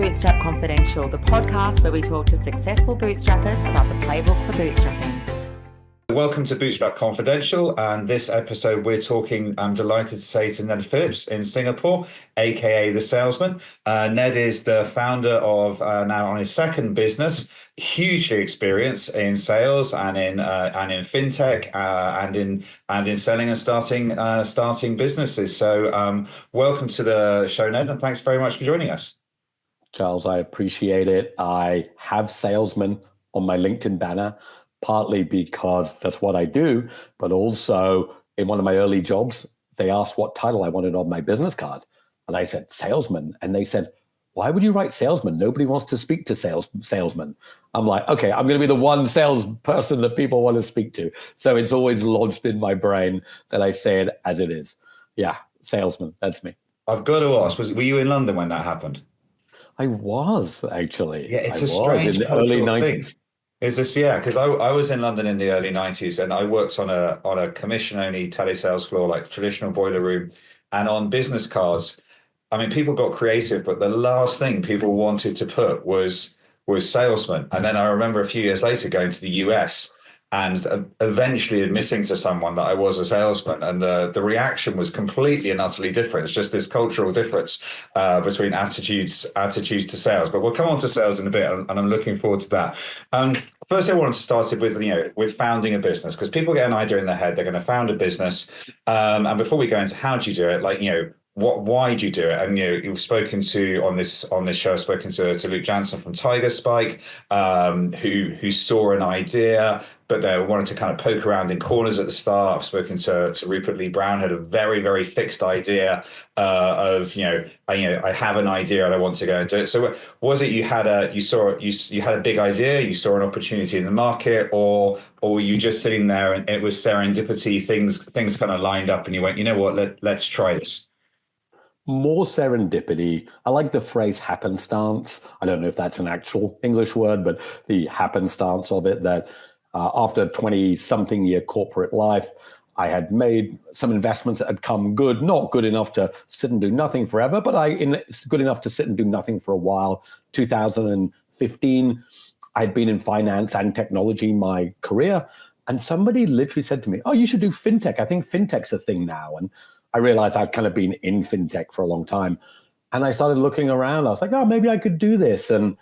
Bootstrap Confidential, the podcast where we talk to successful bootstrappers about the playbook for bootstrapping. Welcome to Bootstrap Confidential, and this episode we're talking, I'm delighted to say, to Ned Phillips in Singapore, aka The Salesman. Ned is the founder of, now on his second business, hugely experienced in sales and in fintech and in selling and starting businesses. So welcome to the show, Ned, and thanks very much for joining us. Charles, I appreciate it. I have salesman on my LinkedIn banner, partly because that's what I do, but also in one of my early jobs, they asked what title I wanted on my business card. And I said, salesman. And they said, why would you write salesman? Nobody wants to speak to salesman. I'm like, okay, I'm going to be the one salesperson that people want to speak to. So it's always lodged in my brain that I say it as it is. Yeah, salesman, that's me. I've got to ask, were you in London when that happened? I was, actually. Yeah, it's a strange in the early 90s. Thing. Is this, yeah, because I was in London in the early 90s and I worked on a commission-only telesales floor, like traditional boiler room, and on business cards. I mean, people got creative, but the last thing people wanted to put was salesman. And then I remember a few years later going to the US and eventually admitting to someone that I was a salesman, and the reaction was completely and utterly different. It's just this cultural difference between attitudes to sales. But we'll come on to sales in a bit, and I'm looking forward to that. First, I wanted to start it with founding a business, because people get an idea in their head, they're going to found a business, and before we go into how do you do it, why do you do it? And you've spoken to on this show, I've spoken to Luke Jansen from Tiger Spike, who saw an idea, but they wanted to kind of poke around in corners at the start. I've spoken to Rupert Lee Brown, had a very, very fixed idea of I have an idea and I want to go and do it. So was it you had a big idea, you saw an opportunity in the market, or were you just sitting there and it was serendipity, things kind of lined up and you went, you know what, let's try this? More serendipity. I like the phrase happenstance. I don't know if that's an actual English word, but the happenstance of it, that after 20-something year corporate life, I had made some investments that had come good, not good enough to sit and do nothing forever, but it's good enough to sit and do nothing for a while. 2015, I'd been in finance and technology my career, and somebody literally said to me, oh, you should do fintech. I think fintech's a thing now. And I realized I'd kind of been in fintech for a long time. And I started looking around. I was like, oh, maybe I could do this. And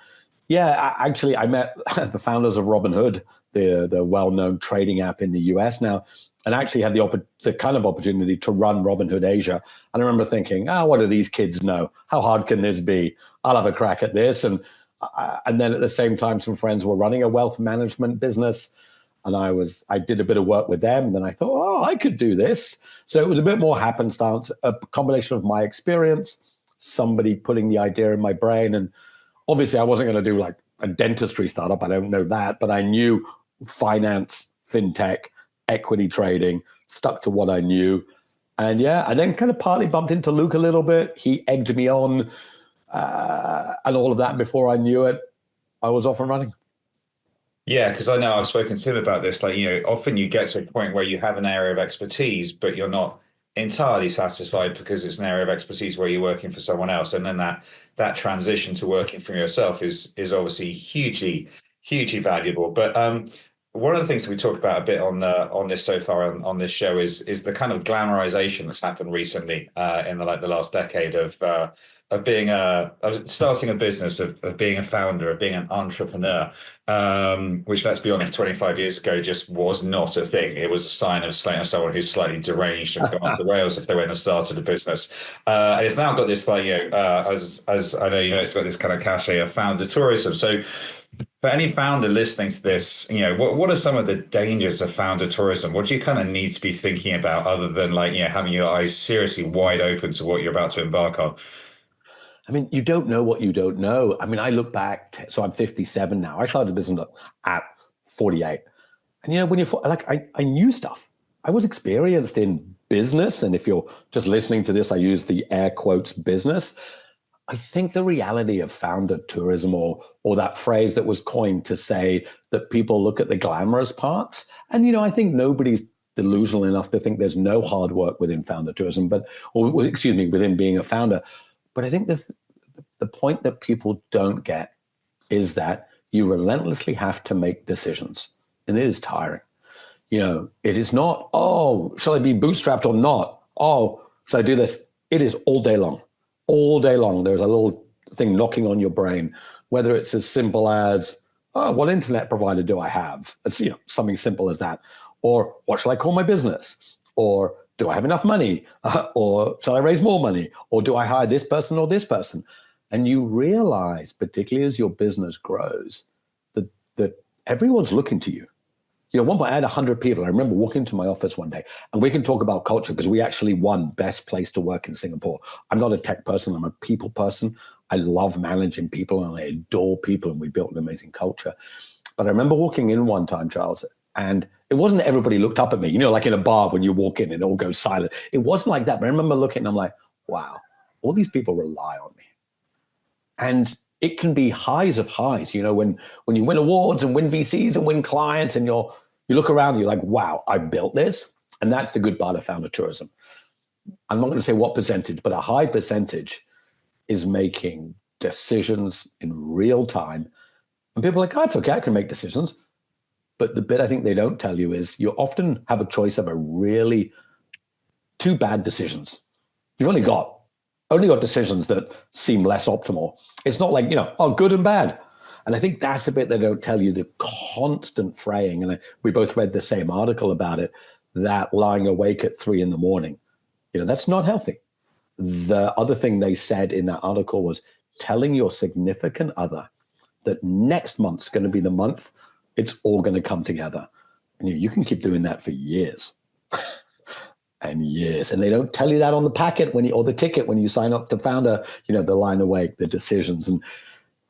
yeah, actually, I met the founders of Robinhood, the well-known trading app in the US now, and actually had the kind of opportunity to run Robinhood Asia. And I remember thinking, what do these kids know? How hard can this be? I'll have a crack at this. And then at the same time, some friends were running a wealth management business. And I did a bit of work with them. And then I thought, I could do this. So it was a bit more happenstance, a combination of my experience, somebody putting the idea in my brain. And obviously I wasn't going to do like a dentistry startup. I don't know that, but I knew finance, fintech, equity trading, stuck to what I knew. And yeah, I then kind of partly bumped into Luke a little bit. He egged me on and all of that. Before I knew it, I was off and running. Yeah, because I know I've spoken to him about this. Often you get to a point where you have an area of expertise, but you're not entirely satisfied because it's an area of expertise where you're working for someone else. And then that transition to working for yourself is obviously hugely, hugely valuable. But one of the things that we talked about a bit on this so far on this show is the kind of glamorization that's happened recently in the last decade of starting a business, of being a founder, of being an entrepreneur, which, let's be honest, 25 years ago just was not a thing. It was a sign of someone who's slightly deranged and gone off the rails if they went and started a business. And it's now got this, as I know, it's got this kind of cachet of founder tourism. So for any founder listening to this, what are some of the dangers of founder tourism? What do you kind of need to be thinking about other than having your eyes seriously wide open to what you're about to embark on? I mean, you don't know what you don't know. I mean, I look back, so I'm 57 now. I started a business at 48. And, when you're I knew stuff. I was experienced in business. And if you're just listening to this, I use the air quotes business. I think the reality of founder tourism, or that phrase that was coined to say that people look at the glamorous parts. And, I think nobody's delusional enough to think there's no hard work within founder tourism, within being a founder. But I think the the point that people don't get is that you relentlessly have to make decisions, and it is tiring. It is not, oh, shall I be bootstrapped or not? Oh, should I do this? It is all day long. All day long, there's a little thing knocking on your brain, whether it's as simple as, oh, what internet provider do I have? It's something simple as that. Or what shall I call my business? Or do I have enough money? Or shall I raise more money? Or do I hire this person or this person? And you realize, particularly as your business grows, that everyone's looking to you. At one point I had 100 people. I remember walking into my office one day, and we can talk about culture because we actually won best place to work in Singapore. I'm not a tech person. I'm a people person. I love managing people and I adore people, and we built an amazing culture. But I remember walking in one time, Charles, and it wasn't that everybody looked up at me, like in a bar when you walk in and it all goes silent. It wasn't like that. But I remember looking and I'm like, wow, all these people rely on me. And it can be highs of highs, when you win awards and win VCs and win clients, and you look around and you're like, wow, I built this. And that's the good part of founder tourism. I'm not going to say what percentage, but a high percentage is making decisions in real time. And people are like, oh, it's okay, I can make decisions. But the bit I think they don't tell you is you often have a choice of a really two bad decisions. You've only got decisions that seem less optimal. It's not like, good and bad. And I think that's a bit they don't tell you, the constant fraying. And we both read the same article about it, that lying awake at 3 a.m, that's not healthy. The other thing they said in that article was telling your significant other that next month's going to be the month it's all going to come together. And you can keep doing that for years. And years, and they don't tell you that on the packet or the ticket when you sign up to Founder. The line awake, the decisions. And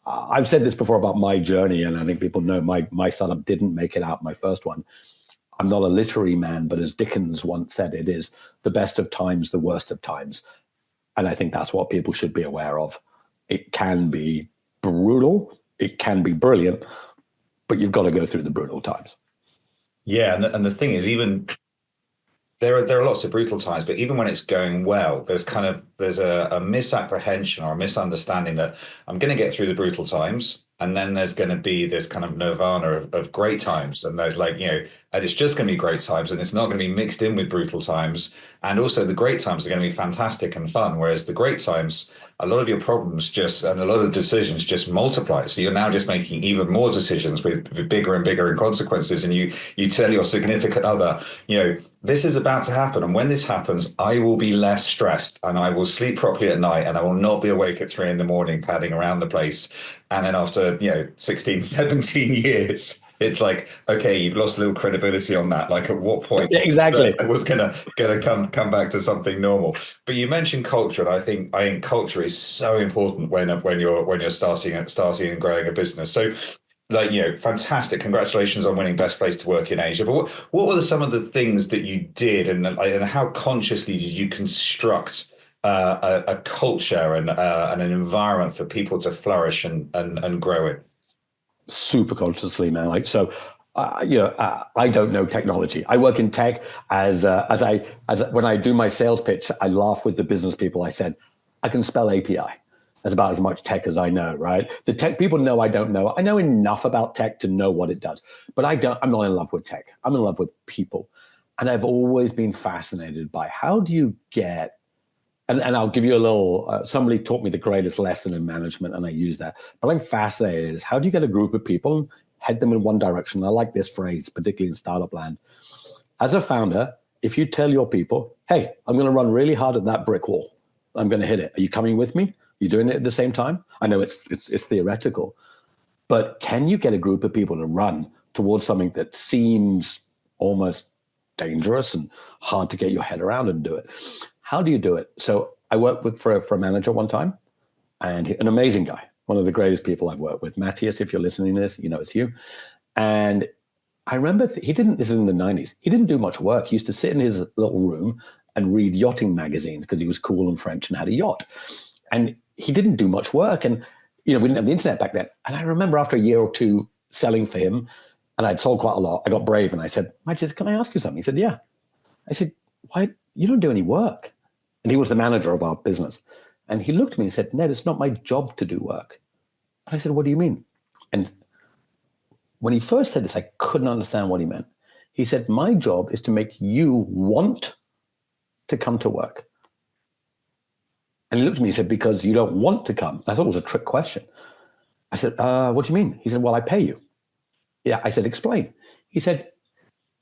I've said this before about my journey, and I think people know my startup didn't make it out, my first one. I'm not a literary man, but as Dickens once said, it is the best of times, the worst of times. And I think that's what people should be aware of. It can be brutal, it can be brilliant, but you've got to go through the brutal times. Yeah, and the thing is, even there are lots of brutal times, but even when it's going well, there's a misapprehension or a misunderstanding that I'm going to get through the brutal times, and then there's going to be this kind of nirvana of great times, and there's and it's just going to be great times, and it's not going to be mixed in with brutal times. And also the great times are going to be fantastic and fun, whereas the great times, a lot of your problems and a lot of decisions just multiply. So you're now just making even more decisions with bigger and bigger consequences. And you tell your significant other, this is about to happen. And when this happens, I will be less stressed and I will sleep properly at night and I will not be awake at 3 a.m, padding around the place. And then after, 16, 17 years, it's like, okay, you've lost a little credibility on that. Like, at what point exactly it was gonna come back to something normal? But you mentioned culture, and I think culture is so important when you're starting and growing a business. So, fantastic! Congratulations on winning Best Place to Work in Asia. But what were some of the things that you did, and how consciously did you construct a culture and an environment for people to flourish and grow in? Super consciously, man. I don't know technology. I work in tech. As when I do my sales pitch, I laugh with the business people. I said, I can spell API. That's about as much tech as I know, right? The tech people know I don't know. I know enough about tech to know what it does, but I'm not in love with tech. I'm in love with people. And I've always been fascinated by how do you get, and I'll give you a little, somebody taught me the greatest lesson in management, and I use that. But I'm fascinated is how do you get a group of people and head them in one direction? I like this phrase, particularly in startup land. As a founder, if you tell your people, hey, I'm going to run really hard at that brick wall, I'm going to hit it. Are you coming with me? You doing it at the same time? I know it's theoretical, but can you get a group of people to run towards something that seems almost dangerous and hard to get your head around and do it? How do you do it? So I worked for a manager one time, and an amazing guy, one of the greatest people I've worked with. Matthias, if you're listening to this, it's you. And I remember this is in the 90s. He didn't do much work. He used to sit in his little room and read yachting magazines because he was cool and French and had a yacht. And he didn't do much work. And, we didn't have the internet back then. And I remember after a year or two selling for him, and I'd sold quite a lot, I got brave and I said, Matthias, can I ask you something? He said, yeah. I said, why? You don't do any work. And he was the manager of our business. And he looked at me and said, Ned, it's not my job to do work. And I said, what do you mean? And when he first said this, I couldn't understand what he meant. He said, my job is to make you want to come to work. And he looked at me and said, because you don't want to come. I thought it was a trick question. I said, what do you mean? He said, well, I pay you. Yeah, I said, explain. He said,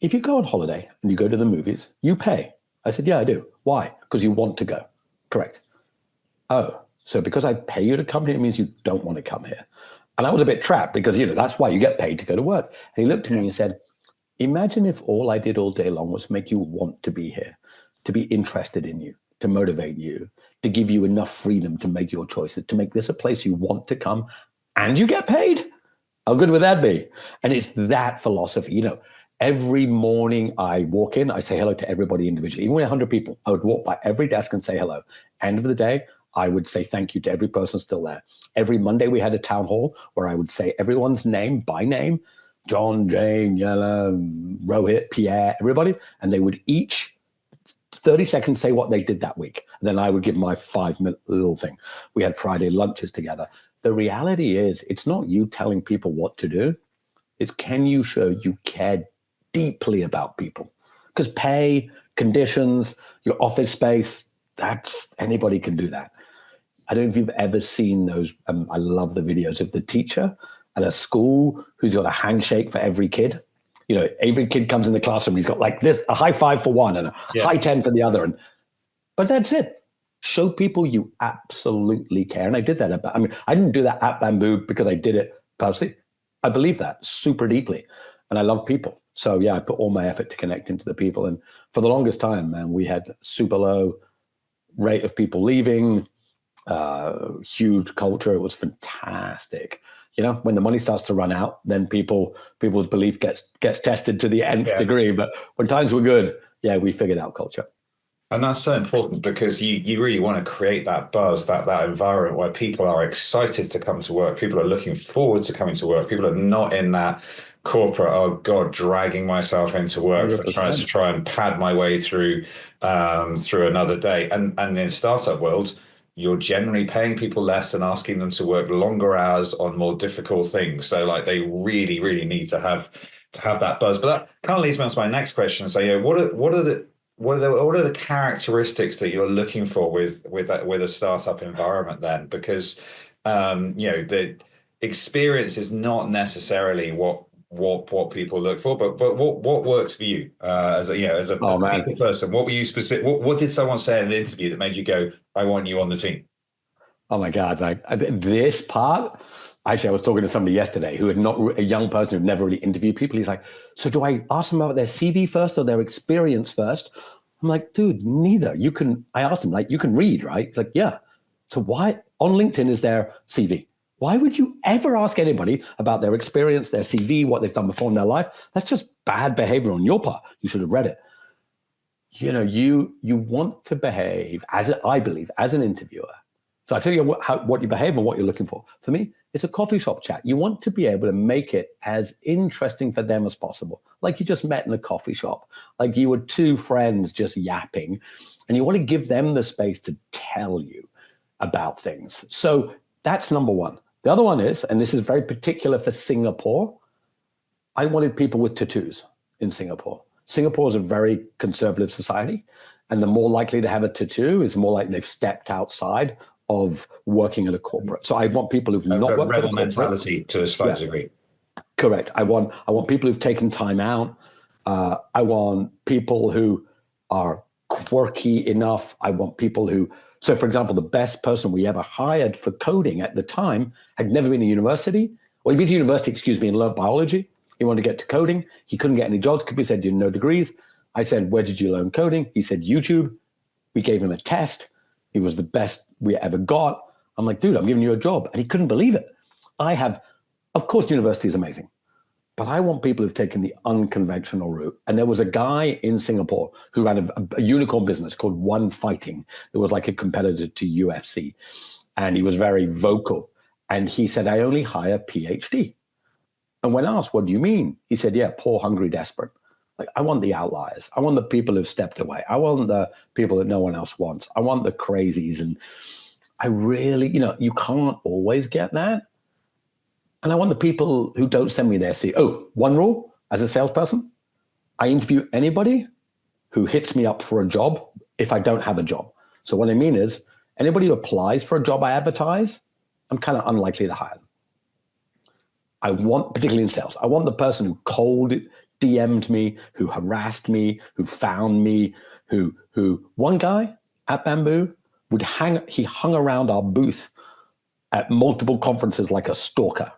if you go on holiday and you go to the movies, you pay. I said, yeah, I do. Why? Because you want to go. Correct. Oh, so because I pay you to come here, it means you don't want to come here. And I was a bit trapped because, that's why you get paid to go to work. And he looked at me and said, imagine if all I did all day long was make you want to be here, to be interested in you, to motivate you, to give you enough freedom to make your choices, to make this a place you want to come and you get paid. How good would that be? And it's that philosophy. Every morning I walk in, I say hello to everybody individually. Even with 100 people, I would walk by every desk and say hello. End of the day, I would say thank you to every person still there. Every Monday we had a town hall where I would say everyone's name by name, John, Jane, Yella, Rohit, Pierre, everybody, and they would each 30 seconds say what they did that week. And then I would give my 5-minute little thing. We had Friday lunches together. The reality is it's not you telling people what to do. It's can you show you care deeply about people? Because pay, conditions, your office space, that's anybody can do that. I don't know if you've ever seen those. I love the videos of the teacher at a school who's got a handshake for every kid. Every kid comes in the classroom, he's got like this, a high five for one and a high 10 for the other. But that's it. Show people you absolutely care. And I did that. I didn't do that at Bamboo because I did it purposely. I believe that super deeply. And I love people. So yeah, I put all my effort to connecting to the people. And for the longest time, man, we had super low rate of people leaving, huge culture. It was fantastic. When the money starts to run out, then people's belief gets tested to the nth degree. But when times were good, yeah, we figured out culture. And that's so important because you really want to create that buzz, that environment where people are excited to come to work. People are looking forward to coming to work. People are not in that corporate, oh God, dragging myself into work 100%. for try and pad my way through another day. And in startup world, you're generally paying people less and asking them to work longer hours on more difficult things. So like they really, really need to have that buzz. But that kind of leads me on to my next question. So what are the characteristics that you're looking for with a startup environment then? Because the experience is not necessarily what people look for, but what works for you as a people person? What were you specific? What did someone say in an interview that made you go, I want you on the team? Oh my God! Like this part. Actually, I was talking to somebody yesterday who had not a young person who'd never really interviewed people. He's like, so do I ask them about their CV first or their experience first? I'm like, dude, neither. I asked him, like, you can read, right? He's like, yeah. So why on LinkedIn is their CV? Why would you ever ask anybody about their experience, their CV, what they've done before in their life? That's just bad behavior on your part. You should have read it. You want to behave I believe, as an interviewer. So I tell you what you behave and what you're looking for. For me, it's a coffee shop chat. You want to be able to make it as interesting for them as possible. Like you just met in a coffee shop, like you were two friends just yapping, and you want to give them the space to tell you about things. So that's number one. The other one is, and this is very particular for Singapore, I wanted people with tattoos in Singapore. Singapore is a very conservative society, and the more likely to have a tattoo is more likely they've stepped outside of working at a corporate. So I want people who've not worked at a corporate. Mentality to a slight degree. Correct. I want people who've taken time out. I want people who are quirky enough. I want people who, so for example, the best person we ever hired for coding at the time had never been to university. Well, he'd been to university, and learned biology. He wanted to get to coding. He couldn't get any jobs. He said, you had no degrees. I said, where did you learn coding? He said, YouTube. We gave him a test. He was the best we ever got. I'm like, dude, I'm giving you a job. And he couldn't believe it. Of course, university is amazing, but I want people who've taken the unconventional route. And there was a guy in Singapore who ran a unicorn business called One Fighting. It was like a competitor to UFC. And he was very vocal. And he said, I only hire PhD. And when asked, what do you mean? He said, yeah, poor, hungry, desperate. Like, I want the outliers. I want the people who've stepped away. I want the people that no one else wants. I want the crazies. And I really, you can't always get that. And I want the people who don't send me their CV. Oh, one rule as a salesperson, I interview anybody who hits me up for a job if I don't have a job. So what I mean is anybody who applies for a job I advertise, I'm kind of unlikely to hire them. I want, particularly in sales, I want the person who cold DM'd me, who harassed me, who found me, who one guy at Bamboo he hung around our booth at multiple conferences like a stalker.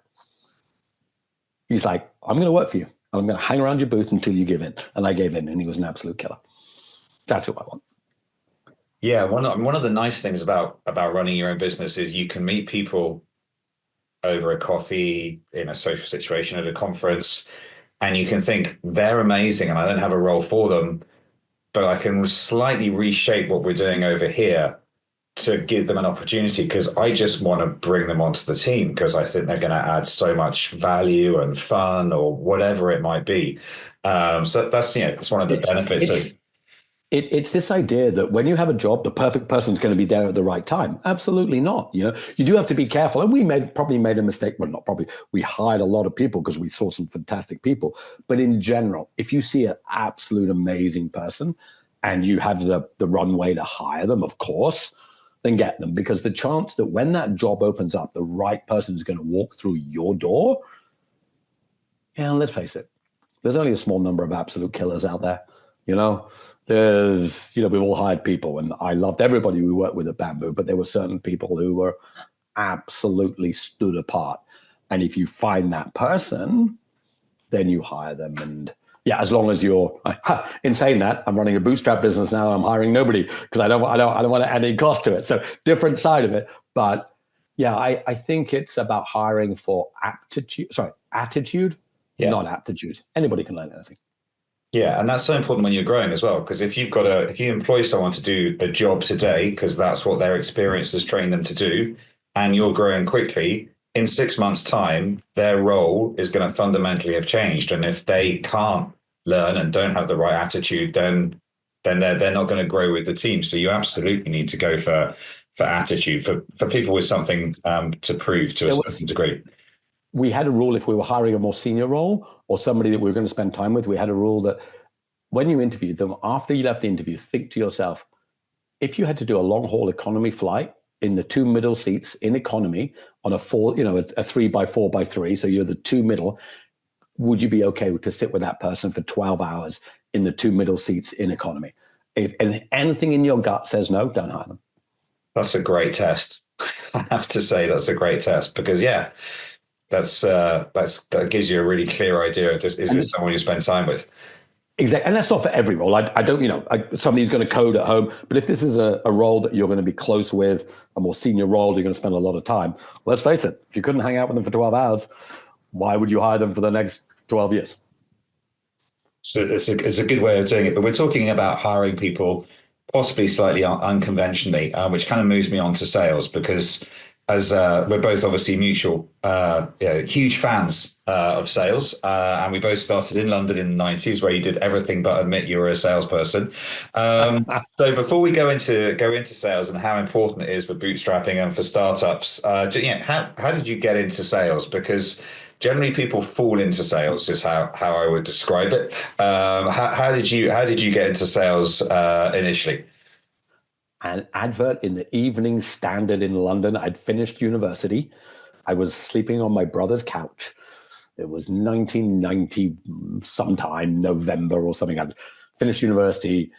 He's like, I'm going to work for you. I'm going to hang around your booth until you give in. And I gave in, and he was an absolute killer. That's who I want. Yeah, one of the nice things about running your own business is you can meet people over a coffee, in a social situation, at a conference, and you can think they're amazing and I don't have a role for them, but I can slightly reshape what we're doing over here to give them an opportunity, because I just want to bring them onto the team because I think they're going to add so much value and fun or whatever it might be. So that's, it's one of the benefits of. It's this idea that when you have a job, the perfect person's going to be there at the right time. Absolutely not. You do have to be careful. And we probably made a mistake. Well, not probably. We hired a lot of people because we saw some fantastic people. But in general, if you see an absolute amazing person and you have the runway to hire them, of course, then get them. Because the chance that when that job opens up, the right person is going to walk through your door. Yeah, let's face it. There's only a small number of absolute killers out there. There's, we've all hired people, and I loved everybody we worked with at Bamboo, but there were certain people who were absolutely stood apart. And if you find that person, then you hire them. And yeah, as long as you're, in saying that, I'm running a bootstrap business now. I'm hiring nobody because I don't want to add any cost to it. So different side of it. But yeah, I think it's about hiring for attitude, not aptitude. Anybody can learn anything. Yeah, and that's so important when you're growing as well, because if you employ someone to do a job today, because that's what their experience has trained them to do, and you're growing quickly, in 6 months' time, their role is going to fundamentally have changed. And if they can't learn and don't have the right attitude, then they're not going to grow with the team. So you absolutely need to go for attitude, for people with something to prove to a certain degree. We had a rule if we were hiring a more senior role or somebody that we were going to spend time with, we had a rule that when you interviewed them, after you left the interview, think to yourself, if you had to do a long haul economy flight in the two middle seats in economy on a 3x4x3, so you're the two middle, would you be okay to sit with that person for 12 hours in the two middle seats in economy? If anything in your gut says no, don't hire them. That's a great test. I have to say that's a great test because, yeah, that gives you a really clear idea of this. Is this someone you spend time with? Exactly. And that's not for every role. I don't, somebody's going to code at home, but if this is a role that you're going to be close with, a more senior role, you're going to spend a lot of time. Let's face it, if you couldn't hang out with them for 12 hours, why would you hire them for the next 12 years? So it's a good way of doing it, but we're talking about hiring people possibly slightly unconventionally, which kind of moves me on to sales, because as we're both obviously mutual, huge fans of sales, and we both started in London in the 90s, where you did everything but admit you were a salesperson. So before we go into sales and how important it is for bootstrapping and for startups, how did you get into sales? Because generally people fall into sales is how I would describe it. How did you get into sales initially? An advert in the Evening Standard in London. I'd finished university. I was sleeping on my brother's couch. It was 1990 sometime, November or something. I'd finished university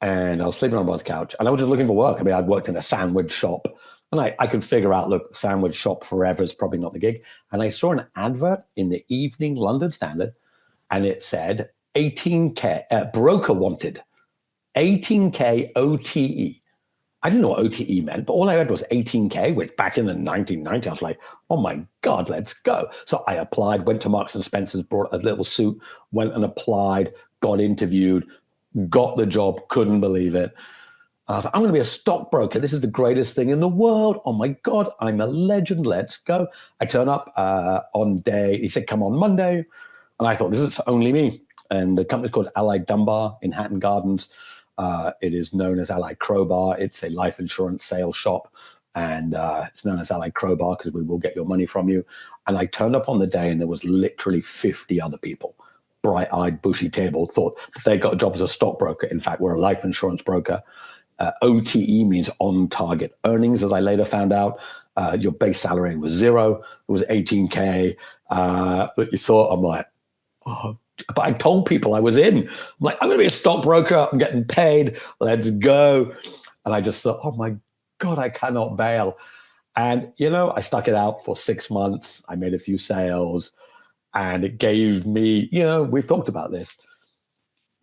and I was sleeping on my brother's couch and I was just looking for work. I mean, I'd worked in a sandwich shop and I could figure out, look, sandwich shop forever is probably not the gig. And I saw an advert in the Evening London Standard and it said 18K, broker wanted, 18K OTE. I didn't know what OTE meant, but all I heard was 18K, which back in the 1990s, I was like, oh my God, let's go. So I applied, went to Marks and Spencer's, brought a little suit, went and applied, got interviewed, got the job, couldn't believe it. And I was like, I'm going to be a stockbroker. This is the greatest thing in the world. Oh my God, I'm a legend. Let's go. I turn up on day, he said, come on Monday. And I thought, this is only me. And the company's called Allied Dunbar in Hatton Gardens. It is known as Allied Crowbar. It's a life insurance sales shop. and it's known as Allied Crowbar because we will get your money from you. And I turned up on the day and there was literally 50 other people, bright-eyed, bushy-tailed, thought that they got a job as a stockbroker. In fact, we're a life insurance broker. OTE means on-target earnings, as I later found out. Your base salary was 0. It was 18K. But you thought, I'm like, oh. But I told people I was in. I'm like, I'm going to be a stockbroker. I'm getting paid. Let's go. And I just thought, oh my God, I cannot bail. And, I stuck it out for 6 months. I made a few sales and it gave me, we've talked about this.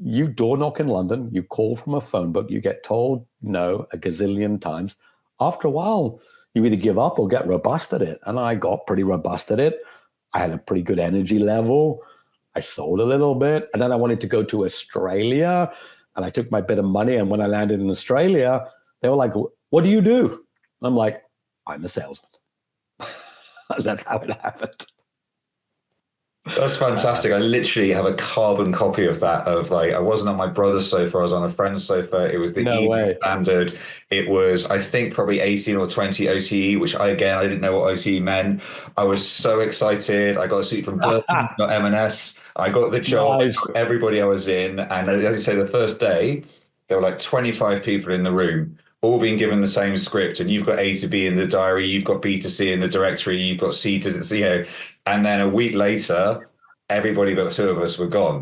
You door knock in London, you call from a phone book, you get told no a gazillion times. After a while, you either give up or get robust at it. And I got pretty robust at it. I had a pretty good energy level. I sold a little bit. And then I wanted to go to Australia. And I took my bit of money. And when I landed in Australia, they were like, what do you do? And I'm like, I'm a salesman. That's how it happened. That's fantastic. I literally have a carbon copy of that. I wasn't on my brother's sofa, I was on a friend's sofa. It was the evening standard. It was, I think, probably 18 or 20 OTE, which I didn't know what OTE meant. I was so excited. I got a seat from Burton, not M&S. I got the job. Nice. I got everybody I was in. And as you say, the first day, there were like 25 people in the room, all being given the same script, and you've got A to B in the diary, you've got B to C in the directory, you've got C to C, and then a week later, everybody but 2 of us were gone.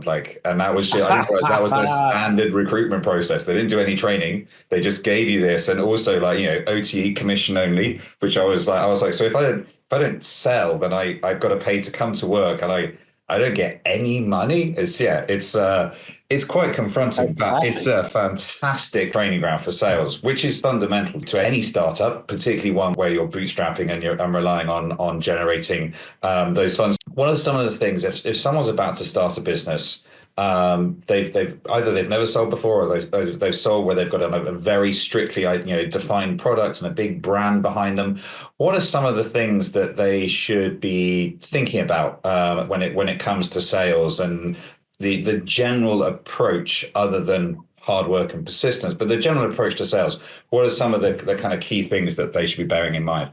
And that was just, I didn't realize that was their standard recruitment process. They didn't do any training; they just gave you this, and also OTE, commission only, which I was like, so if I don't sell, then I've got to pay to come to work, and I don't get any money. It's quite confronting, but it's a fantastic training ground for sales, which is fundamental to any startup, particularly one where you're bootstrapping and you're relying on generating those funds. What are some of the things if someone's about to start a business? They've either never sold before, or they've sold where they've got a very strictly defined product and a big brand behind them. What are some of the things that they should be thinking about when it comes to sales and the general approach, other than hard work and persistence, but the general approach to sales? What are some of the kind of key things that they should be bearing in mind?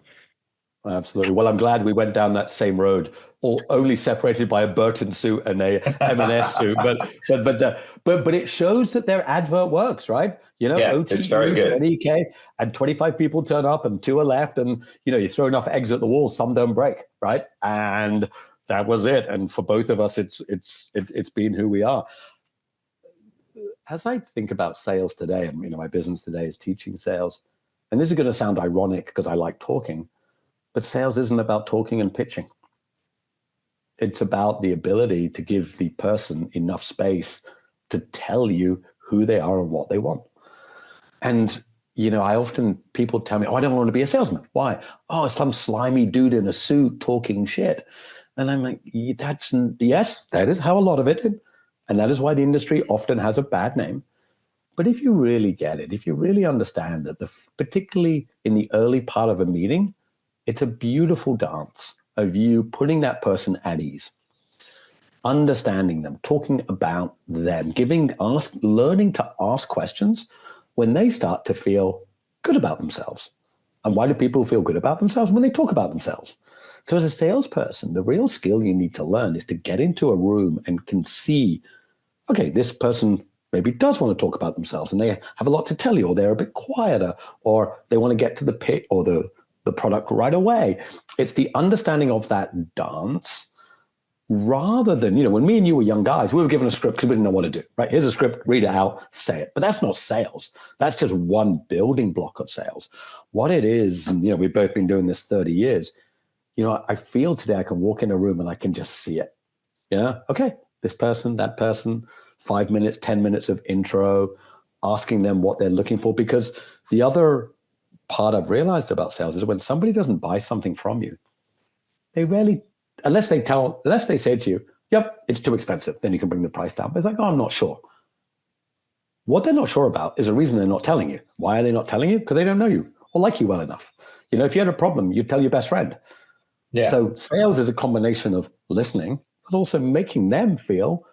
Absolutely. Well, I'm glad we went down that same road, only separated by a Burton suit and a M&S suit. But it shows that their advert works, right? OTE, it's very good. 20K, and 25 people turn up and 2 are left, and you throw enough eggs at the wall, some don't break, right? And that was it. And for both of us, it's been who we are. As I think about sales today, and my business today is teaching sales, and this is going to sound ironic because I like talking. But sales isn't about talking and pitching. It's about the ability to give the person enough space to tell you who they are and what they want. And, people tell me, I don't want to be a salesman. Why? Oh, some slimy dude in a suit talking shit. And I'm like, yes, that is how a lot of it is. And that is why the industry often has a bad name. But if you really get it, if you really understand that, particularly in the early part of a meeting, it's a beautiful dance of you putting that person at ease, understanding them, talking about them, learning to ask questions when they start to feel good about themselves. And why do people feel good about themselves? When they talk about themselves. So as a salesperson, the real skill you need to learn is to get into a room and can see, okay, this person maybe does want to talk about themselves and they have a lot to tell you, or they're a bit quieter, or they want to get to the pit or the product right away. It's the understanding of that dance rather than, when me and you were young guys, we were given a script because we didn't know what to do, right? Here's a script, read it out, say it. But that's not sales. That's just one building block of sales. What it is, and, we've both been doing this 30 years, I feel today I can walk in a room and I can just see it. Okay, this person, that person, 5 minutes, 10 minutes of intro, asking them what they're looking for. Because the other part I've realized about sales is when somebody doesn't buy something from you, they rarely, unless they say to you, yep, it's too expensive, then you can bring the price down. But it's like, oh, I'm not sure. What they're not sure about is the reason they're not telling you. Why are they not telling you? Because they don't know you or like you well enough. If you had a problem, you'd tell your best friend. Yeah. So sales is a combination of listening, but also making them feel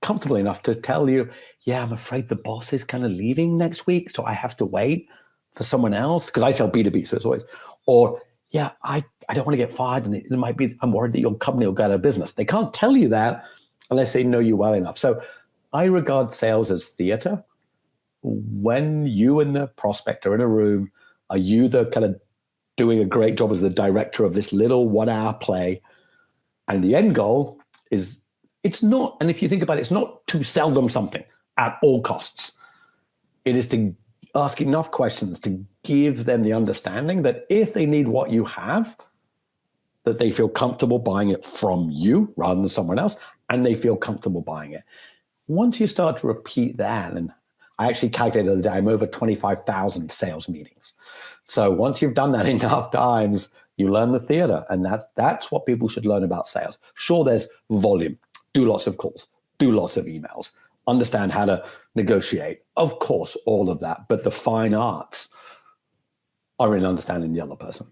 comfortable enough to tell you, yeah, I'm afraid the boss is kind of leaving next week, so I have to wait. for someone else, because I sell B2B, so it's always, or yeah, I don't want to get fired, and it might be, I'm worried that your company will go out of business. They can't tell you that unless they know you well enough. So I regard sales as theater. When you and the prospect are in a room, are you the kind of doing a great job as the director of this little 1 hour play? And the end goal is, it's not, and if you think about it, it's not to sell them something at all costs. It is to ask enough questions to give them the understanding that if they need what you have, that they feel comfortable buying it from you rather than someone else, and they feel comfortable buying it. Once you start to repeat that, and I actually calculated the other day, I'm over 25,000 sales meetings. So once you've done that enough times, you learn the theater, and that's what people should learn about sales. Sure, there's volume, do lots of calls, do lots of emails, understand how to negotiate. Of course, all of that, but the fine arts are in understanding the other person.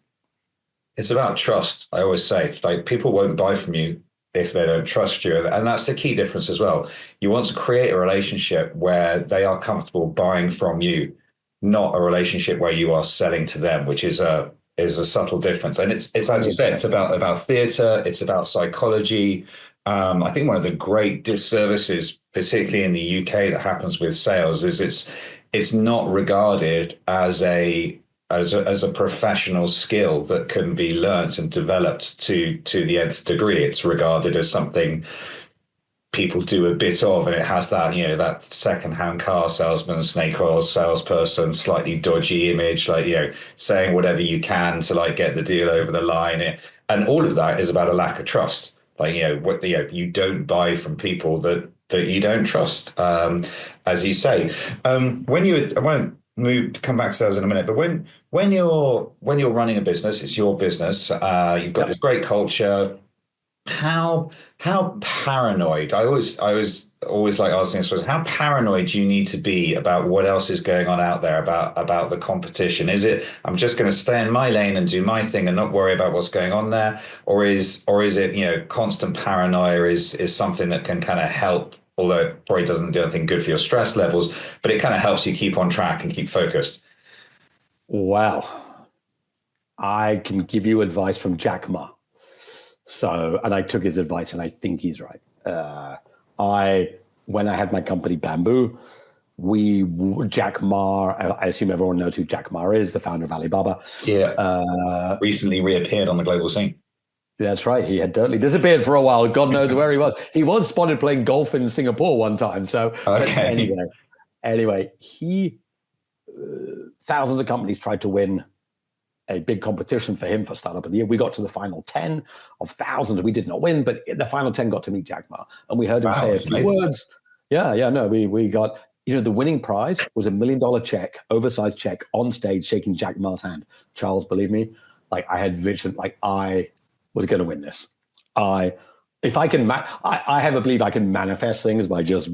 It's about trust. I always say, like, people won't buy from you if they don't trust you. And that's the key difference as well. You want to create a relationship where they are comfortable buying from you, not a relationship where you are selling to them, which is a subtle difference. And it's as you said, it's about theater, it's about psychology. I think one of the great disservices, particularly in the UK, that happens with sales is it's not regarded as a professional skill that can be learnt and developed to the nth degree. It's regarded as something people do a bit of, and it has that, that second-hand car salesman, snake oil salesperson, slightly dodgy image, like, saying whatever you can to like get the deal over the line. And all of that is about a lack of trust. Like, you don't buy from people that you don't trust, as you say. I won't come back to sales in a minute, but when you're running a business, it's your business. You've got this great culture. How paranoid? I always like asking this question. How paranoid do you need to be about what else is going on out there, about the competition? Is it, I'm just going to stay in my lane and do my thing and not worry about what's going on there, or is it, constant paranoia is something that can kind of help, although it probably doesn't do anything good for your stress levels, but it kind of helps you keep on track and keep focused? Well, I can give you advice from Jack Ma. And I took his advice, and I think he's right. When I had my company Bamboo, Jack Ma, I assume everyone knows who Jack Ma is, the founder of Alibaba. Yeah. Recently reappeared on the global scene. That's right. He had totally disappeared for a while. God knows where he was. He was spotted playing golf in Singapore one time. So okay. Anyway, thousands of companies tried to win a big competition for him for Startup of the Year. We got to the final 10 of thousands. We did not win, but the final 10 got to meet Jack Ma, and we heard him say a few words. We got, the winning prize was $1 million check, oversized check, on stage, shaking Jack Ma's hand. Charles, believe me, like, I had vision, like, I was going to win this. I have a belief I can manifest things by just,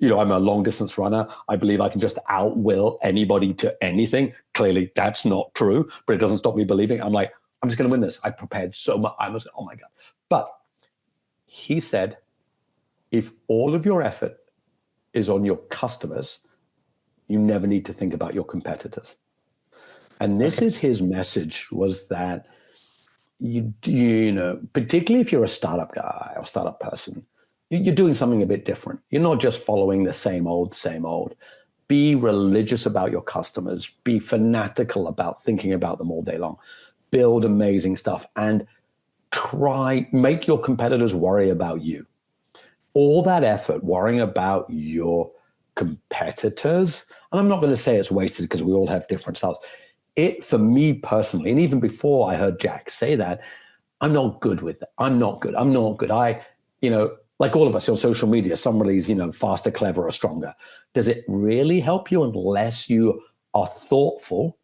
I'm a long distance runner. I believe I can just outwill anybody to anything. Clearly, that's not true, but it doesn't stop me believing. I'm like, I'm just going to win this. I prepared so much. I was, oh my God. But he said, if all of your effort is on your customers, you never need to think about your competitors. And this is his message, was that, particularly if you're a startup guy or startup person, you're doing something a bit different. You're not just following the same old. Be religious about your customers. Be fanatical about thinking about them all day long. Build amazing stuff, and make your competitors worry about you. All that effort worrying about your competitors, and I'm not going to say it's wasted because we all have different styles. For me personally, and even before I heard Jack say that, I'm not good with it. I'm not good. Like all of us on social media, somebody's, faster, cleverer, stronger. Does it really help you unless you are thoughtful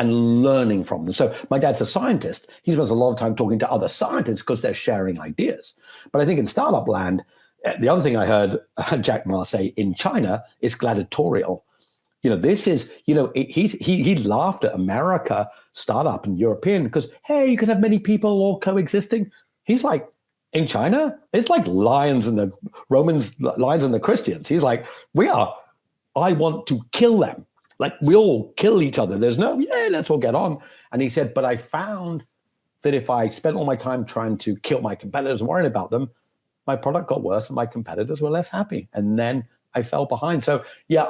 and learning from them? So my dad's a scientist. He spends a lot of time talking to other scientists because they're sharing ideas. But I think in startup land, the other thing I heard Jack Ma say in China is gladiatorial. This is, he laughed at America startup and European because, hey, you could have many people all coexisting. He's like, in China, it's like lions and the Christians. He's like, I want to kill them. Like we all kill each other. There's no, yeah, let's all get on. And he said, but I found that if I spent all my time trying to kill my competitors and worrying about them, my product got worse and my competitors were less happy. And then I fell behind. So yeah,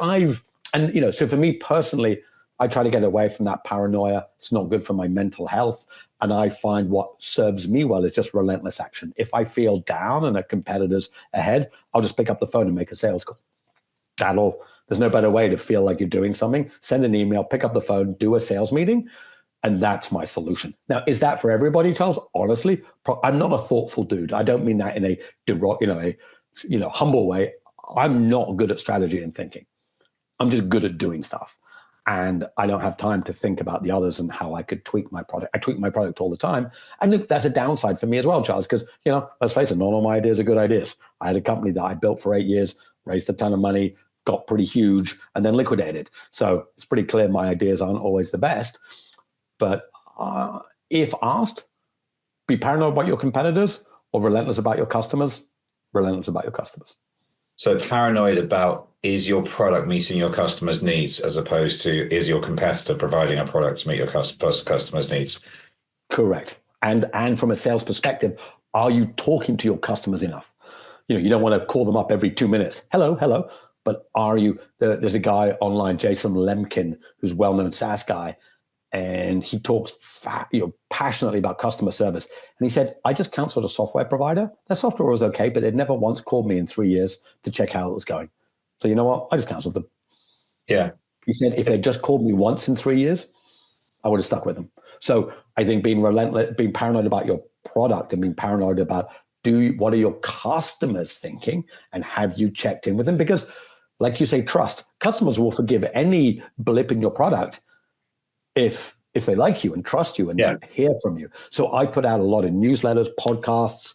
so for me personally, I try to get away from that paranoia. It's not good for my mental health. And I find what serves me well is just relentless action. If I feel down and a competitor's ahead, I'll just pick up the phone and make a sales call. There's no better way to feel like you're doing something. Send an email, pick up the phone, do a sales meeting. And that's my solution. Now, is that for everybody, Charles? Honestly, I'm not a thoughtful dude. I don't mean that in a humble way. I'm not good at strategy and thinking. I'm just good at doing stuff. And I don't have time to think about the others and how I could tweak my product. I tweak my product all the time. And look, that's a downside for me as well, Charles, because, let's face it, not all my ideas are good ideas. I had a company that I built for 8 years, raised a ton of money, got pretty huge, and then liquidated. So it's pretty clear my ideas aren't always the best. But if asked, be paranoid about your competitors or relentless about your customers, relentless about your customers. So paranoid about, is your product meeting your customers' needs as opposed to, is your competitor providing a product to meet your customers' needs? Correct. And from a sales perspective, are you talking to your customers enough? You don't want to call them up every 2 minutes. Hello. But are you? There's a guy online, Jason Lemkin, who's a well-known SaaS guy. And he talks passionately about customer service. And he said, I just counseled a software provider. Their software was okay, but they'd never once called me in 3 years to check how it was going. So you know what? I just counseled them. Yeah. He said, if they just called me once in 3 years, I would have stuck with them. So I think being relentless, being paranoid about your product and being paranoid about what are your customers thinking and have you checked in with them? Because like you say, trust. Customers will forgive any blip in your product if they like you and trust you and hear from you. So I put out a lot of newsletters, podcasts,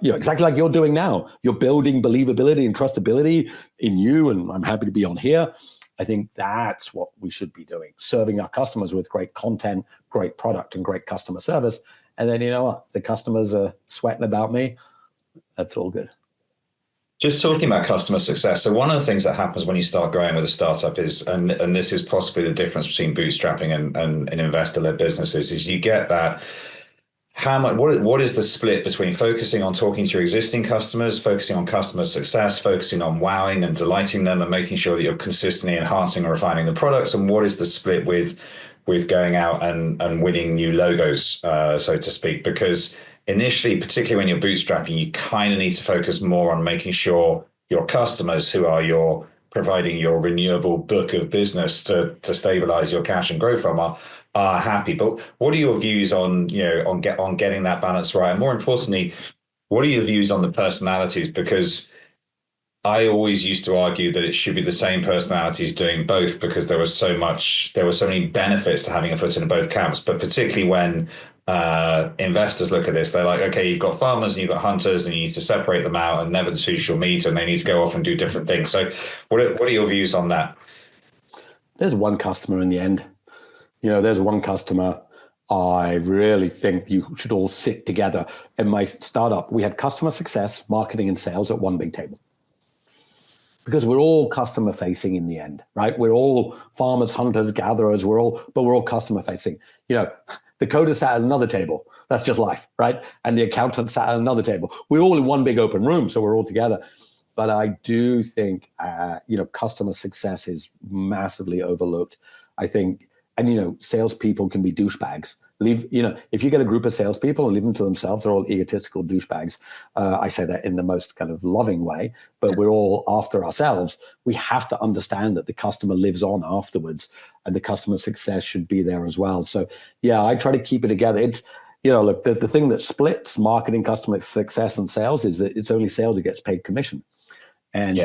exactly like you're doing now. You're building believability and trustability in you, and I'm happy to be on here. I think that's what we should be doing, serving our customers with great content, great product, and great customer service. And then, you know what? The customers are sweating about me. That's all good. Just talking about customer success. So one of the things that happens when you start growing with a startup is, and this is possibly the difference between bootstrapping and investor-led businesses, is you get that what is the split between focusing on talking to your existing customers, focusing on customer success, focusing on wowing and delighting them and making sure that you're consistently enhancing and refining the products, and what is the split with going out and winning new logos, so to speak? Because initially, particularly when you're bootstrapping, you kind of need to focus more on making sure your customers, who are providing your renewable book of business to stabilize your cash and grow from, are happy. But what are your views on getting that balance right? And more importantly, what are your views on the personalities? Because I always used to argue that it should be the same personalities doing both, because there was so many benefits to having a foot in both camps. But particularly when investors look at this, they're like, okay, you've got farmers and you've got hunters, and you need to separate them out, and never the two shall meet, and they need to go off and do different things. So what are your views on that? There's one customer in the end. There's one customer. I really think you should all sit together. In my startup, we had customer success, marketing, and sales at one big table, because we're all customer facing in the end, right? We're all farmers, hunters, gatherers. We're all customer facing. The coder sat at another table. That's just life, right? And the accountant sat at another table. We're all in one big open room, so we're all together. But I do think, customer success is massively overlooked. I think, and salespeople can be douchebags. If you get a group of salespeople and leave them to themselves, they're all egotistical douchebags. I say that in the most kind of loving way, but we're all after ourselves. We have to understand that the customer lives on afterwards, and the customer success should be there as well. So yeah, I try to keep it together. It's, look, the thing that splits marketing, customer success, and sales is that it's only sales that gets paid commission. And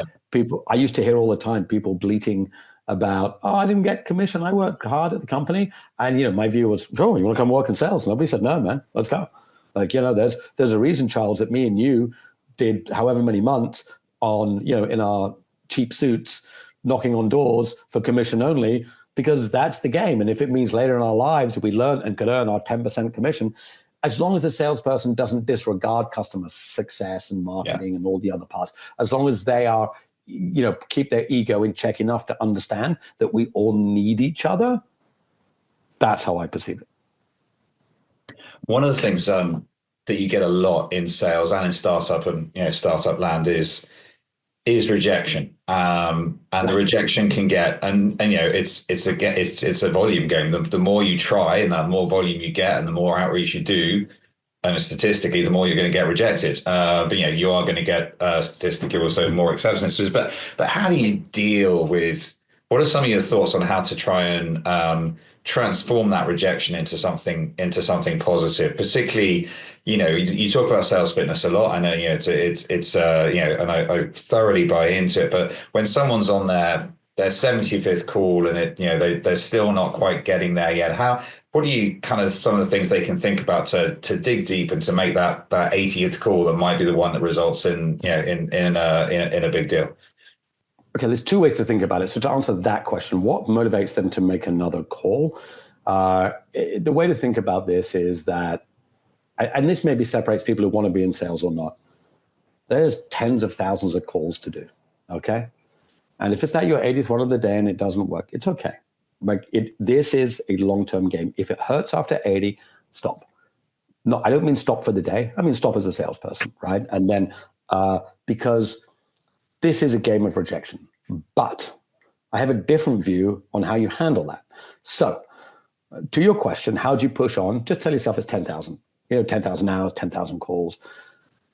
I used to hear all the time people bleating about, I didn't get commission. I worked hard at the company. And, my view was, you want to come work in sales? Nobody said, no, man, let's go. Like, there's a reason, Charles, that me and you did however many months on, in our cheap suits, knocking on doors for commission only, because that's the game. And if it means later in our lives, we learn and could earn our 10% commission, as long as the salesperson doesn't disregard customer success and marketing and all the other parts, as long as they are keep their ego in check enough to understand that we all need each other. That's how I perceive it. One of the things that you get a lot in sales and in startup and startup land is rejection. And the rejection can get it's a volume game. The more you try and the more volume you get and the more outreach you do, and statistically, the more you're going to get rejected. But you are going to get statistically also more acceptances. But how do you deal with? What are some of your thoughts on how to try and transform that rejection into something positive? Particularly, you talk about sales fitness a lot. I know it's and I thoroughly buy into it. But when someone's on their 75th call and they're still not quite getting there yet, what are you kind of some of the things they can think about to dig deep and to make that 80th call that might be the one that results in a big deal? Okay, there's two ways to think about it. So to answer that question, what motivates them to make another call? The way to think about this is that, and this maybe separates people who want to be in sales or not. There's tens of thousands of calls to do, okay? And if it's that your 80th one of the day and it doesn't work, it's okay. This is a long-term game. If it hurts after 80, stop. No, I don't mean stop for the day. I mean stop as a salesperson, right? And then because this is a game of rejection. But I have a different view on how you handle that. So to your question, how do you push on? Just tell yourself it's 10,000. 10,000 hours, 10,000 calls,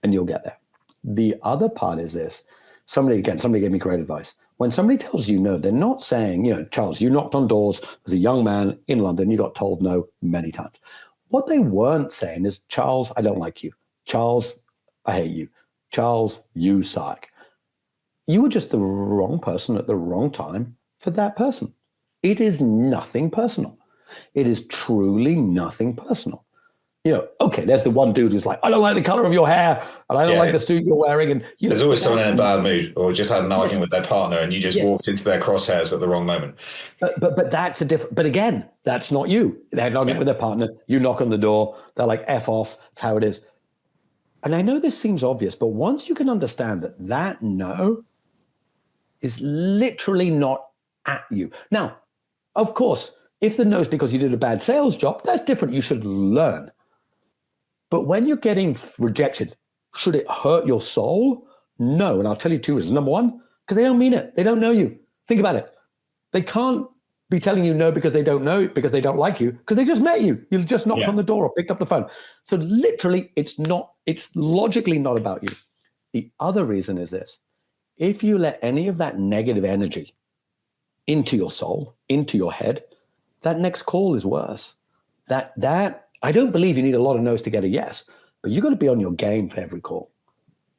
and you'll get there. The other part is this. Somebody gave me great advice. When somebody tells you no, they're not saying, Charles, you knocked on doors as a young man in London, you got told no many times. What they weren't saying is, Charles, I don't like you. Charles, I hate you. Charles, you suck. You were just the wrong person at the wrong time for that person. It is nothing personal. It is truly nothing personal. Okay, there's the one dude who's like, I don't like the color of your hair, and I don't like the suit you're wearing. And there's always someone in a bad mood or just had an argument with their partner, and you just walked into their crosshairs at the wrong moment. But that's a different. But again, that's not you. They had an argument with their partner. You knock on the door. They're like, F off. That's how it is. And I know this seems obvious, but once you can understand that no is literally not at you. Now, of course, if the no is because you did a bad sales job, that's different. You should learn. But when you're getting rejection, should it hurt your soul? No. And I'll tell you two reasons. Number one, because they don't mean it. They don't know you. Think about it. They can't be telling you no because they don't know, because they don't like you, because they just met you. You just knocked on the door or picked up the phone. So literally, it's logically not about you. The other reason is this. If you let any of that negative energy into your soul, into your head, that next call is worse. That I don't believe you need a lot of no's to get a yes, but you got to be on your game for every call.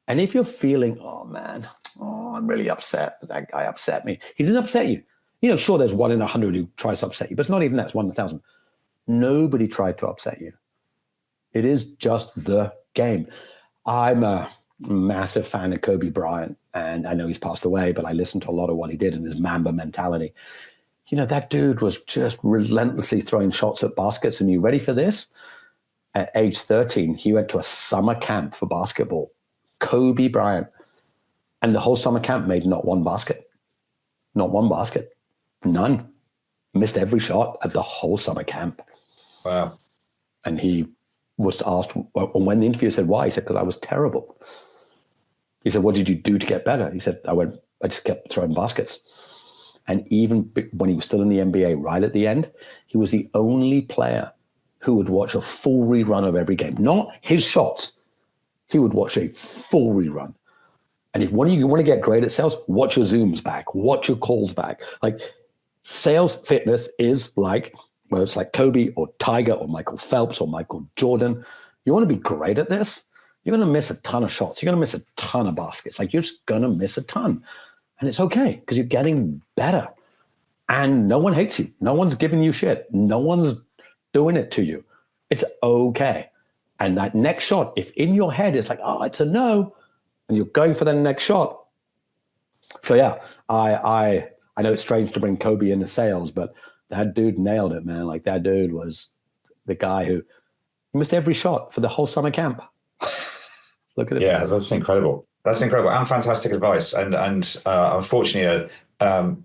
And if you're feeling, I'm really upset, that guy upset me. He didn't upset you. Sure, there's 1 in 100 who tries to upset you, but it's not even that. It's 1 in 1,000. Nobody tried to upset you. It is just the game. I'm a massive fan of Kobe Bryant, and I know he's passed away, but I listened to a lot of what he did and his Mamba mentality. That dude was just relentlessly throwing shots at baskets. And you ready for this? At age 13, he went to a summer camp for basketball. Kobe Bryant. And the whole summer camp made not one basket. Not one basket. None. Missed every shot at the whole summer camp. Wow. And he was asked, when the interviewer said why, he said, because I was terrible. He said, what did you do to get better? He said, I just kept throwing baskets. And even when he was still in the NBA, right at the end, he was the only player who would watch a full rerun of every game. Not his shots. He would watch a full rerun. And if you want to get great at sales, watch your Zooms back, watch your calls back. Like sales fitness is like, whether it's like Kobe or Tiger or Michael Phelps or Michael Jordan. You want to be great at this, you're going to miss a ton of shots. You're going to miss a ton of baskets. Like you're just going to miss a ton. And it's okay because you're getting better. And no one hates you. No one's giving you shit. No one's doing it to you. It's okay. And that next shot, if in your head it's like, it's a no, and you're going for the next shot. So yeah, I know it's strange to bring Kobe into sales, but that dude nailed it, man. Like that dude was the guy who missed every shot for the whole summer camp. Look at it. Yeah, that's incredible. That's incredible and fantastic advice. And unfortunately, a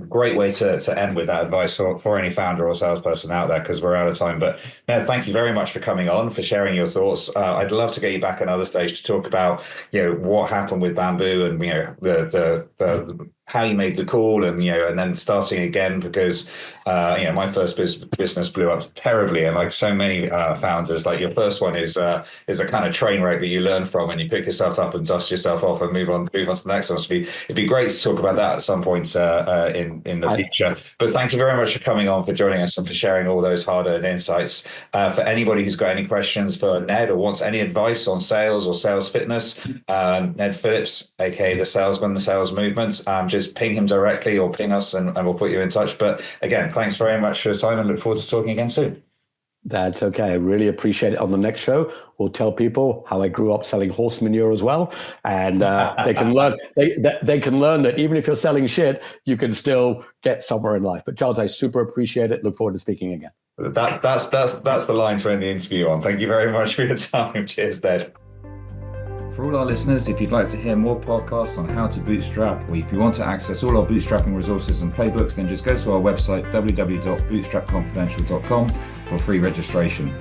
great way to end with that advice for any founder or salesperson out there, because we're out of time. But no, thank you very much for coming on, for sharing your thoughts. I'd love to get you back another stage to talk about, what happened with Bamboo, and the how you made the call, and and then starting again, because my first business blew up terribly, and like so many founders, like your first one is a kind of train wreck that you learn from, and you pick yourself up and dust yourself off and move on to the next one. So it'd be great to talk about that at some point in the future. But thank you very much for coming on, for joining us, and for sharing all those hard-earned insights. For anybody who's got any questions for Ned, or wants any advice on sales or sales fitness, Ned Phillips, aka the Salesman, the Sales Movement, just ping him directly or ping us, and we'll put you in touch. But again, thanks very much for your time, and look forward to talking again soon. That's okay. I really appreciate it. On the next show, we'll tell people how I grew up selling horse manure as well, and they can learn. They can learn that even if you're selling shit, you can still get somewhere in life. But Charles, I super appreciate it. Look forward to speaking again. That's the line to end the interview on. Thank you very much for your time. Cheers, Ned. For all our listeners, if you'd like to hear more podcasts on how to bootstrap, or if you want to access all our bootstrapping resources and playbooks, then just go to our website, www.bootstrapconfidential.com, for free registration.